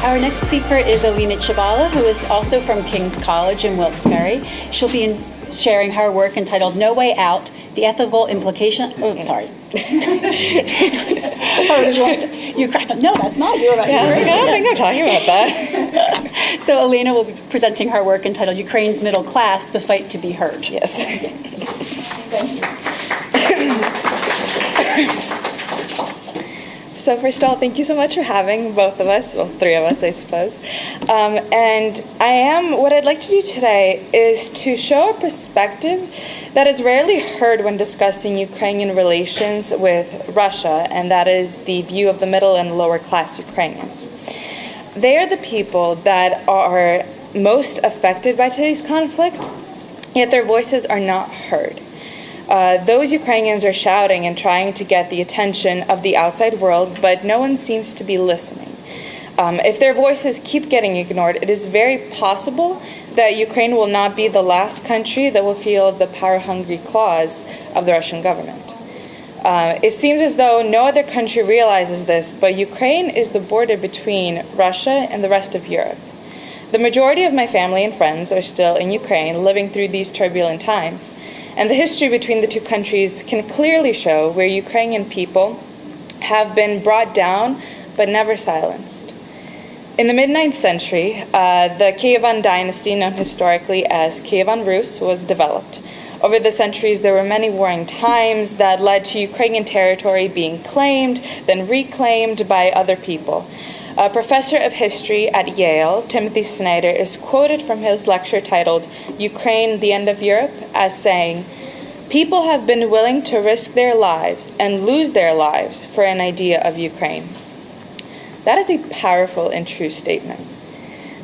Our next speaker is Olena Czabala, who is also from King's College in Wilkes-Barre. She'll be sharing her work entitled No Way Out, The Ethical Implication... Oh, sorry. You cracked up. No, that's not you. I don't think I'm talking about that. So Olena will be presenting her work entitled Ukraine's Middle Class, The Fight to Be Heard. Yes. Thank you. So first of all, thank you so much for having both of us, well, three of us, I suppose. And what I'd like to do today is to show a perspective that is rarely heard when discussing Ukrainian relations with Russia, and that is the view of the middle and lower class Ukrainians. They are the people that are most affected by today's conflict, yet their voices are not heard. Those Ukrainians are shouting and trying to get the attention of the outside world, but no one seems to be listening. If their voices keep getting ignored, it is very possible that Ukraine will not be the last country that will feel the power-hungry claws of the Russian government. It seems as though no other country realizes this, but Ukraine is the border between Russia and the rest of Europe. The majority of my family and friends are still in Ukraine, living through these turbulent times. And the history between the two countries can clearly show where Ukrainian people have been brought down but never silenced. In the mid-9th century, the Kievan dynasty, known historically as Kievan Rus, was developed. Over the centuries, there were many warring times that led to Ukrainian territory being claimed, then reclaimed by other people. A professor of history at Yale, Timothy Snyder, is quoted from his lecture titled Ukraine, the End of Europe, as saying, "People have been willing to risk their lives and lose their lives for an idea of Ukraine." That is a powerful and true statement.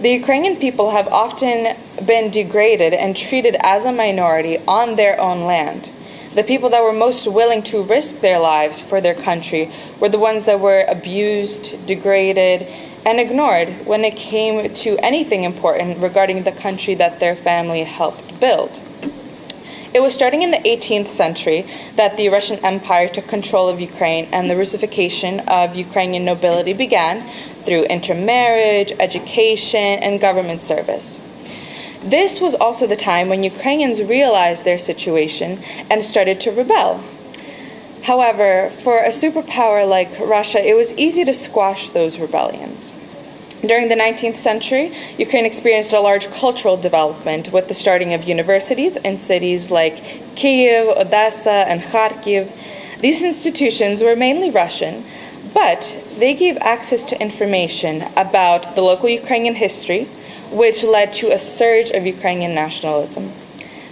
The Ukrainian people have often been degraded and treated as a minority on their own land. The people that were most willing to risk their lives for their country were the ones that were abused, degraded, and ignored when it came to anything important regarding the country that their family helped build. It was starting in the 18th century that the Russian Empire took control of Ukraine, and the Russification of Ukrainian nobility began through intermarriage, education, and government service. This was also the time when Ukrainians realized their situation and started to rebel. However, for a superpower like Russia, it was easy to squash those rebellions. During the 19th century, Ukraine experienced a large cultural development with the starting of universities in cities like Kyiv, Odessa, and Kharkiv. These institutions were mainly Russian, but they gave access to information about the local Ukrainian history, which led to a surge of Ukrainian nationalism.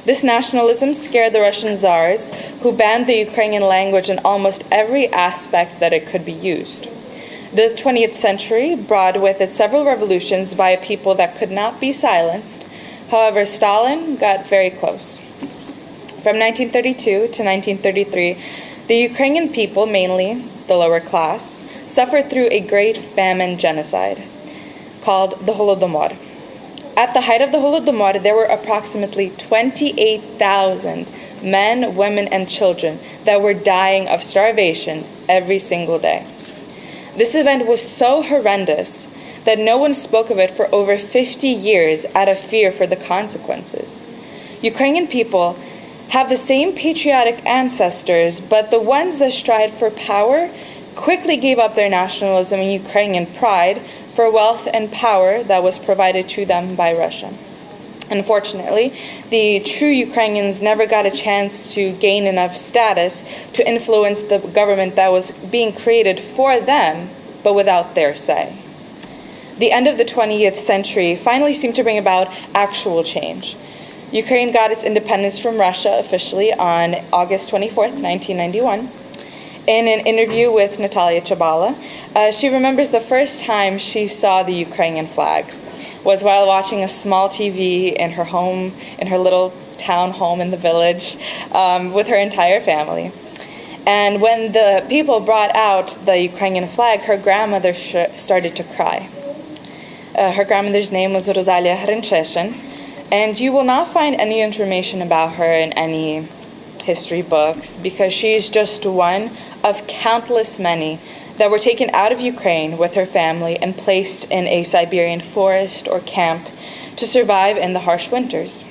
This nationalism scared the Russian czars, who banned the Ukrainian language in almost every aspect that it could be used. The 20th century brought with it several revolutions by a people that could not be silenced. However, Stalin got very close. From 1932 to 1933, the Ukrainian people, mainly the lower class, suffered through a great famine genocide called the Holodomor. At the height of the Holodomor, there were approximately 28,000 men, women, and children that were dying of starvation every single day. This event was so horrendous that no one spoke of it for over 50 years out of fear for the consequences. Ukrainian people have the same patriotic ancestors, but the ones that strive for power quickly gave up their nationalism and Ukrainian pride for wealth and power that was provided to them by Russia. Unfortunately, the true Ukrainians never got a chance to gain enough status to influence the government that was being created for them, but without their say. The end of the 20th century finally seemed to bring about actual change. Ukraine got its independence from Russia officially on August 24th, 1991. In an interview with Natalia Chavalla, she remembers the first time she saw the Ukrainian flag was while watching a small TV in her home, in her little town home in the village, with her entire family. And when the people brought out the Ukrainian flag, her grandmother started to cry. Her grandmother's name was Natalia Chavalla, and you will not find any information about her in any history books because she's just one of countless many that were taken out of Ukraine with her family and placed in a Siberian forest or camp to survive in the harsh winters.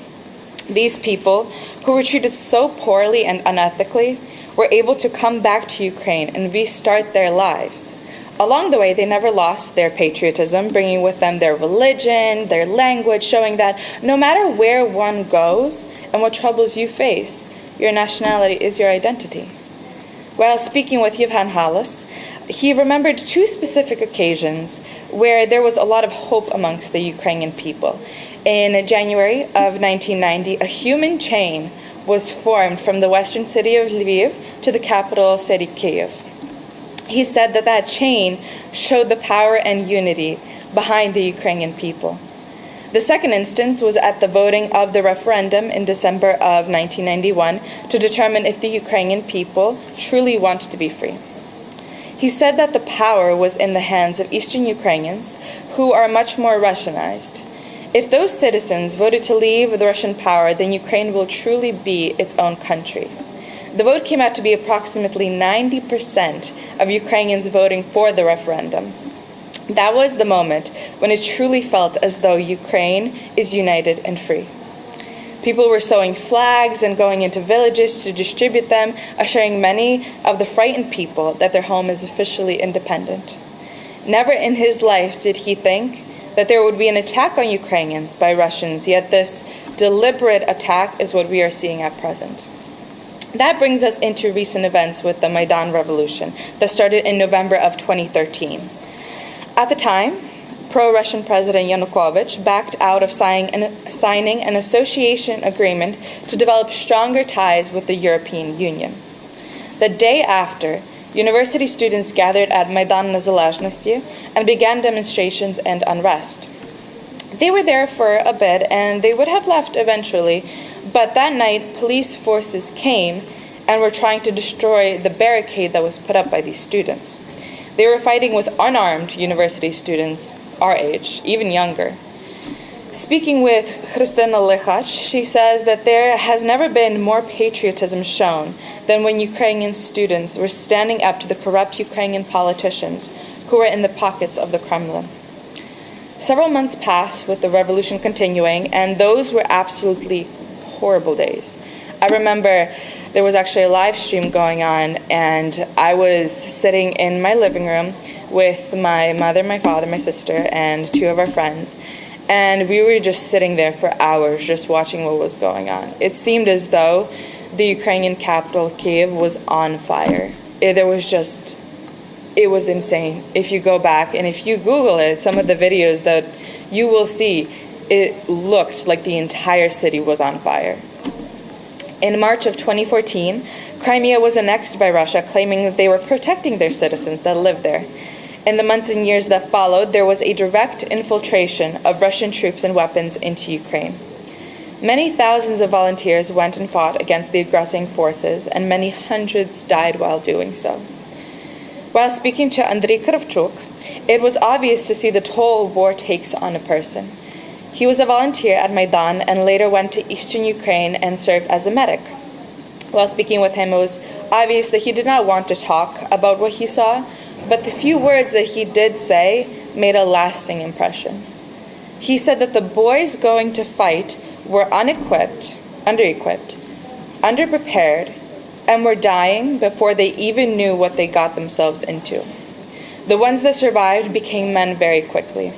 These people, who were treated so poorly and unethically, were able to come back to Ukraine and restart their lives. Along the way, they never lost their patriotism, bringing with them their religion, their language, showing that no matter where one goes and what troubles you face, your nationality is your identity. While speaking with Yevhen Halas, he remembered two specific occasions where there was a lot of hope amongst the Ukrainian people. In January of 1990, a human chain was formed from the western city of Lviv to the capital city, Kyiv. He said that that chain showed the power and unity behind the Ukrainian people. The second instance was at the voting of the referendum in December of 1991 to determine if the Ukrainian people truly want to be free. He said that the power was in the hands of Eastern Ukrainians, who are much more Russianized. If those citizens voted to leave the Russian power, then Ukraine will truly be its own country. The vote came out to be approximately 90% of Ukrainians voting for the referendum. That was the moment when it truly felt as though Ukraine is united and free. People were sewing flags and going into villages to distribute them, assuring many of the frightened people that their home is officially independent. Never in his life did he think that there would be an attack on Ukrainians by Russians, yet this deliberate attack is what we are seeing at present. That brings us into recent events with the Maidan Revolution that started in November of 2013. At the time, pro-Russian President Yanukovych backed out of signing an association agreement to develop stronger ties with the European Union. The day after, university students gathered at Maidan Nezalezhnosti and began demonstrations and unrest. They were there for a bit and they would have left eventually, but that night police forces came and were trying to destroy the barricade that was put up by these students. They were fighting with unarmed university students our age, even younger. Speaking with Christina Lichach, she says that there has never been more patriotism shown than when Ukrainian students were standing up to the corrupt Ukrainian politicians who were in the pockets of the Kremlin. Several months passed with the revolution continuing, and those were absolutely horrible days. I remember there was actually a live stream going on, and I was sitting in my living room with my mother, my father, my sister, and two of our friends. And we were just sitting there for hours just watching what was going on. It seemed as though the Ukrainian capital, Kyiv, was on fire. It was insane. If you go back and if you Google it, some of the videos that you will see, it looked like the entire city was on fire. In March of 2014, Crimea was annexed by Russia, claiming that they were protecting their citizens that lived there. In the months and years that followed, there was a direct infiltration of Russian troops and weapons into Ukraine. Many thousands of volunteers went and fought against the aggressing forces, and many hundreds died while doing so. While speaking to Andriy Kravchuk, it was obvious to see the toll war takes on a person. He was a volunteer at Maidan and later went to eastern Ukraine and served as a medic. While speaking with him, it was obvious that he did not want to talk about what he saw, but the few words that he did say made a lasting impression. He said that the boys going to fight were unequipped, underequipped, underprepared, and were dying before they even knew what they got themselves into. The ones that survived became men very quickly.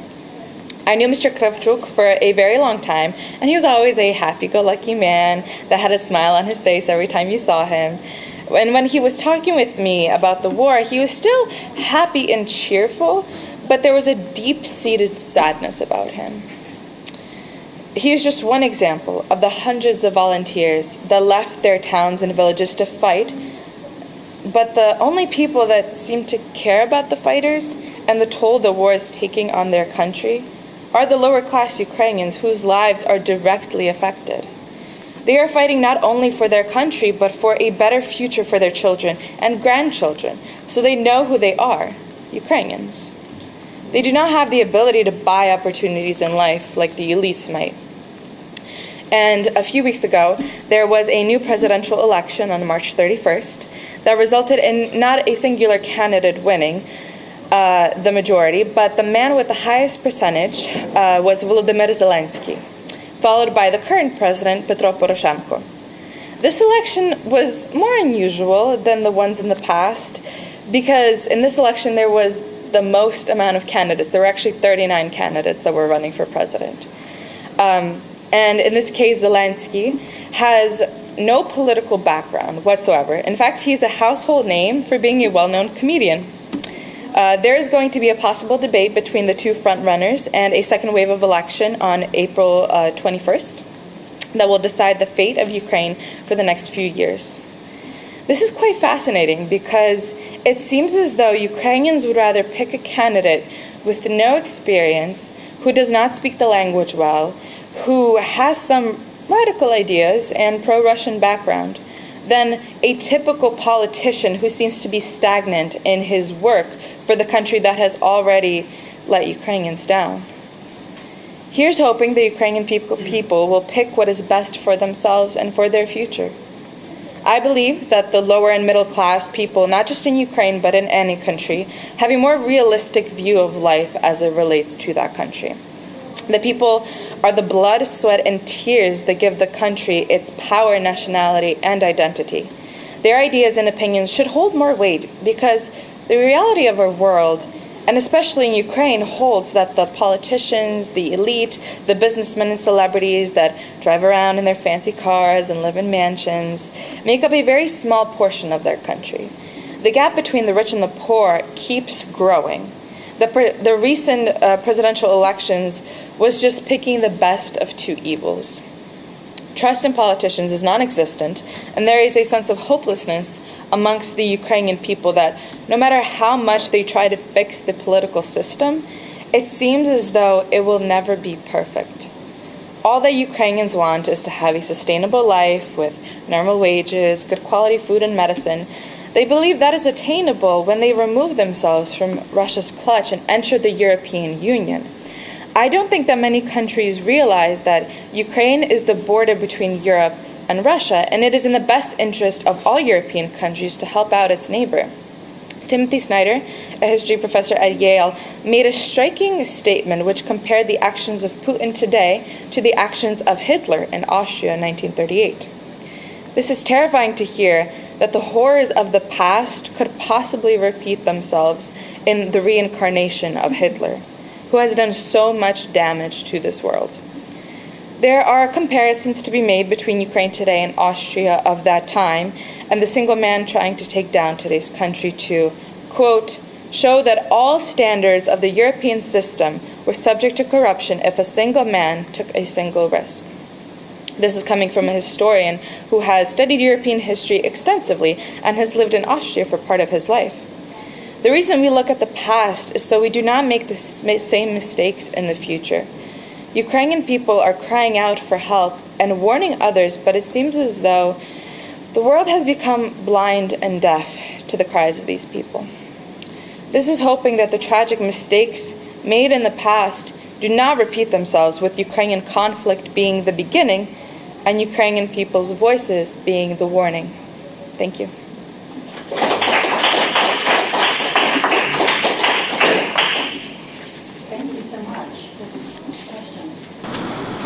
I knew Mr. Kravchuk for a very long time, and he was always a happy-go-lucky man that had a smile on his face every time you saw him. And when he was talking with me about the war, he was still happy and cheerful, but there was a deep-seated sadness about him. He is just one example of the hundreds of volunteers that left their towns and villages to fight, but the only people that seem to care about the fighters and the toll the war is taking on their country are the lower-class Ukrainians whose lives are directly affected. They are fighting not only for their country, but for a better future for their children and grandchildren, so they know who they are, Ukrainians. They do not have the ability to buy opportunities in life like the elites might. And a few weeks ago, there was a new presidential election on March 31st that resulted in not a singular candidate winning the majority, but the man with the highest percentage was Volodymyr Zelensky, followed by the current president, Petro Poroshenko. This election was more unusual than the ones in the past because in this election there was the most amount of candidates. There were actually 39 candidates that were running for president. And in this case, Zelensky has no political background whatsoever. In fact, he's a household name for being a well-known comedian. There is going to be a possible debate between the two frontrunners and a second wave of election on April 21st that will decide the fate of Ukraine for the next few years. This is quite fascinating because it seems as though Ukrainians would rather pick a candidate with no experience, who does not speak the language well, who has some radical ideas and pro-Russian background, than a typical politician who seems to be stagnant in his work for the country that has already let Ukrainians down. Here's hoping the Ukrainian people will pick what is best for themselves and for their future. I believe that the lower and middle class people, not just in Ukraine but in any country, have a more realistic view of life as it relates to that country. The people are the blood, sweat, and tears that give the country its power, nationality, and identity. Their ideas and opinions should hold more weight because the reality of our world, and especially in Ukraine, holds that the politicians, the elite, the businessmen and celebrities that drive around in their fancy cars and live in mansions make up a very small portion of their country. The gap between the rich and the poor keeps growing. The recent presidential elections was just picking the best of two evils. Trust in politicians is non-existent, and there is a sense of hopelessness amongst the Ukrainian people that no matter how much they try to fix the political system, it seems as though it will never be perfect. All that Ukrainians want is to have a sustainable life with normal wages, good quality food and medicine. They believe that is attainable when they remove themselves from Russia's clutch and enter the European Union. I don't think that many countries realize that Ukraine is the border between Europe and Russia, and it is in the best interest of all European countries to help out its neighbor. Timothy Snyder, a history professor at Yale, made a striking statement which compared the actions of Putin today to the actions of Hitler in Austria in 1938. This is terrifying to hear that the horrors of the past could possibly repeat themselves in the reincarnation of Hitler, who has done so much damage to this world. There are comparisons to be made between Ukraine today and Austria of that time, and the single man trying to take down today's country to, quote, show that all standards of the European system were subject to corruption if a single man took a single risk. This is coming from a historian who has studied European history extensively and has lived in Austria for part of his life. The reason we look at the past is so we do not make the same mistakes in the future. Ukrainian people are crying out for help and warning others, but it seems as though the world has become blind and deaf to the cries of these people. This is hoping that the tragic mistakes made in the past do not repeat themselves, with Ukrainian conflict being the beginning and Ukrainian people's voices being the warning. Thank you.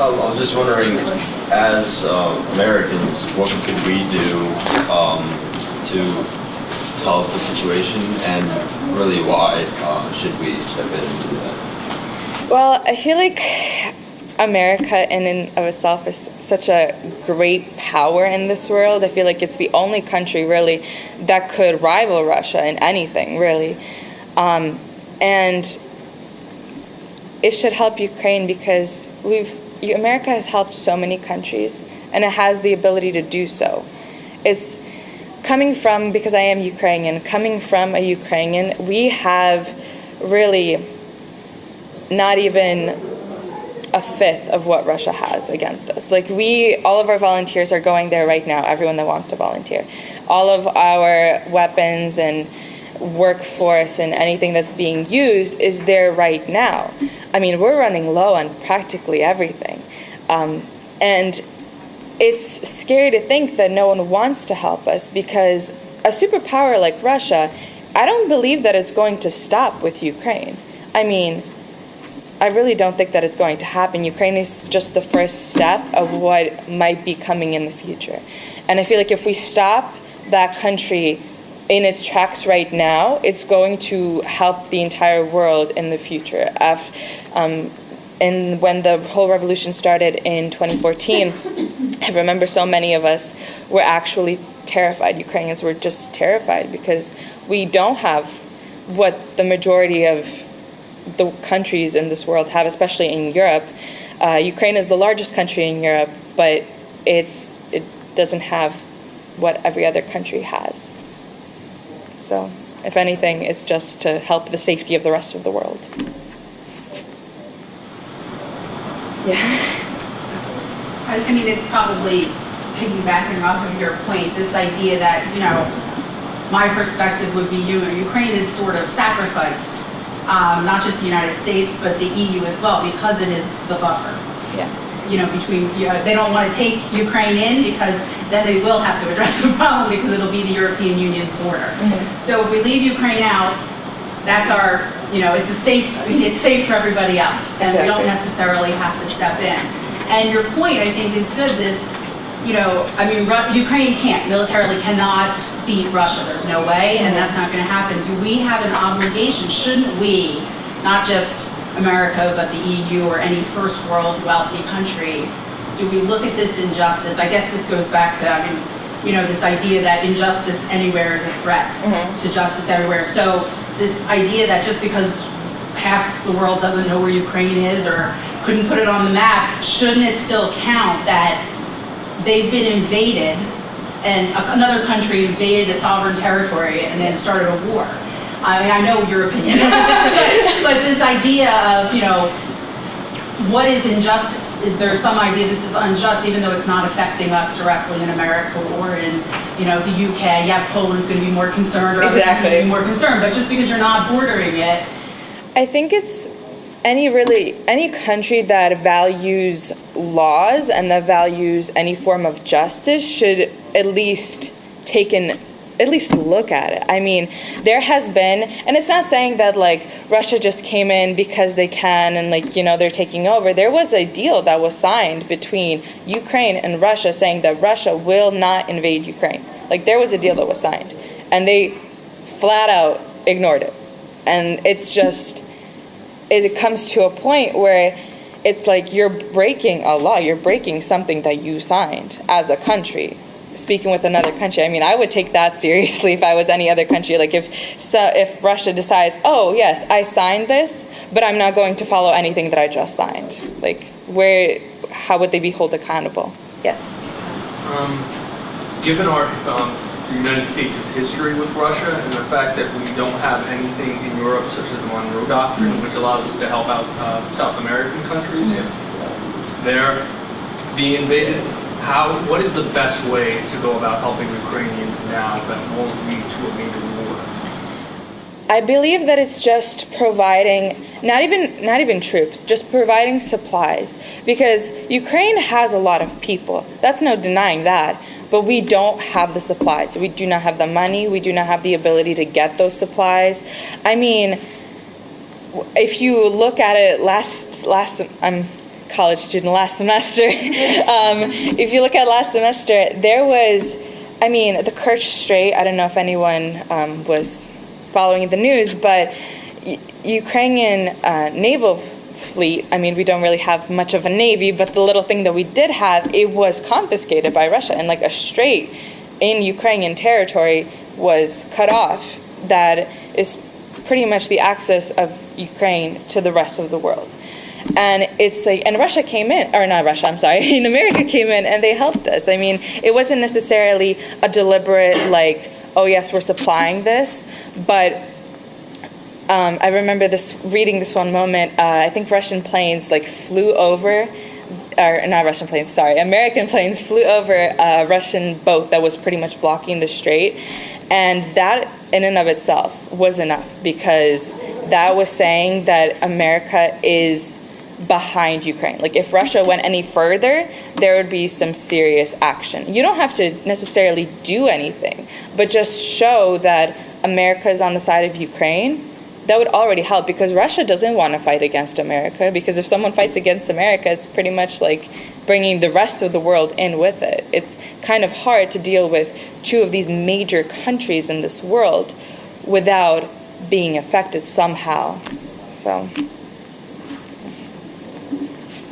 I was just wondering, as Americans, what could we do to help the situation, and really why should we step in and do that? Well, I feel like America in and of itself is such a great power in this world. I feel like it's the only country really that could rival Russia in anything, really. And it should help Ukraine because America has helped so many countries, and it has the ability to do so. It's coming from, because I am Ukrainian, coming from a Ukrainian, we have really not even a fifth of what Russia has against us. Like all of our volunteers are going there right now, everyone that wants to volunteer. All of our weapons and workforce and anything that's being used is there right now. I mean, we're running low on practically everything. And it's scary to think that no one wants to help us because a superpower like Russia, I don't believe that it's going to stop with Ukraine. I mean, I really don't think that it's going to happen. Ukraine is just the first step of what might be coming in the future. And I feel like if we stop that country in its tracks right now, it's going to help the entire world in the future. And when the whole revolution started in 2014, I remember so many of us were actually terrified. Ukrainians were just terrified because we don't have what the majority of the countries in this world have, especially in Europe. Ukraine is the largest country in Europe, but it doesn't have what every other country has. So, if anything, it's just to help the safety of the rest of the world. Yeah. I mean, it's probably piggybacking off of your point, this idea that, my perspective would be, Ukraine is sort of sacrificed, not just the United States, but the EU as well, because it is the buffer. Yeah. They don't want to take Ukraine in because then they will have to address the problem because it'll be the European Union's border. Mm-hmm. So if we leave Ukraine out, that's our, it's safe for everybody else. And Exactly. We don't necessarily have to step in. And your point, I think, is good. Ukraine militarily cannot beat Russia. There's no way, and that's not going to happen. Do we have an obligation? Shouldn't we, not just America, but the EU or any first world wealthy country, do we look at this injustice? I guess this goes back to, this idea that injustice anywhere is a threat to justice everywhere. So this idea that just because half the world doesn't know where Ukraine is or couldn't put it on the map, shouldn't it still count that they've been invaded and another country invaded a sovereign territory and then started a war? I mean, I know your opinion, but this idea of, what is injustice? Is there some idea this is unjust even though it's not affecting us directly in America or in, the UK? Yes, Poland's going to be more concerned or other countries going to be more concerned, but just because you're not bordering it. I think it's any country that values laws and that values any form of justice should at least look at it. I mean, there has been, and it's not saying that Russia just came in because they can and they're taking over. There was a deal that was signed between Ukraine and Russia saying that Russia will not invade Ukraine. There was a deal that was signed, and they flat out ignored it. And it's just, it comes to a point where it's you're breaking a law, you're breaking something that you signed as a country. Speaking with another country, I mean, I would take that seriously if I was any other country. If Russia decides, oh yes, I signed this, but I'm not going to follow anything that I just signed. How would they be held accountable? Yes. Given the United States' history with Russia and the fact that we don't have anything in Europe such as the Monroe Doctrine, which allows us to help out South American countries if they're being invaded, what is the best way to go about helping Ukrainians now that won't lead to a major war? I believe that it's just providing, not even troops, just providing supplies. Because Ukraine has a lot of people. That's no denying that. But we don't have the supplies. We do not have the money. We do not have the ability to get those supplies. I mean, if you look at it I'm a college student last semester. If you look at last semester, there was, the Kerch Strait, I don't know if anyone was following the news, but Ukrainian naval fleet, we don't really have much of a navy, but the little thing that we did have, it was confiscated by Russia, and a strait in Ukrainian territory was cut off that is pretty much the access of Ukraine to the rest of the world. And it's and Russia came in, or not Russia, I'm sorry, in America came in and they helped us. It wasn't necessarily a deliberate oh yes, we're supplying this, but I remember reading this one moment. I think Russian planes flew over, or not Russian planes, sorry, American planes flew over a Russian boat that was pretty much blocking the strait, and that in and of itself was enough because that was saying that America is behind Ukraine. Like if Russia went any further, there would be some serious action. You don't have to necessarily do anything, but just show that America is on the side of Ukraine. That would already help, because Russia doesn't want to fight against America, because if someone fights against America, it's pretty much like bringing the rest of the world in with it. It's kind of hard to deal with two of these major countries in this world without being affected somehow. So I'm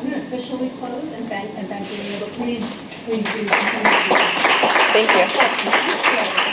going to officially close and thank you, but please do continue. thank you.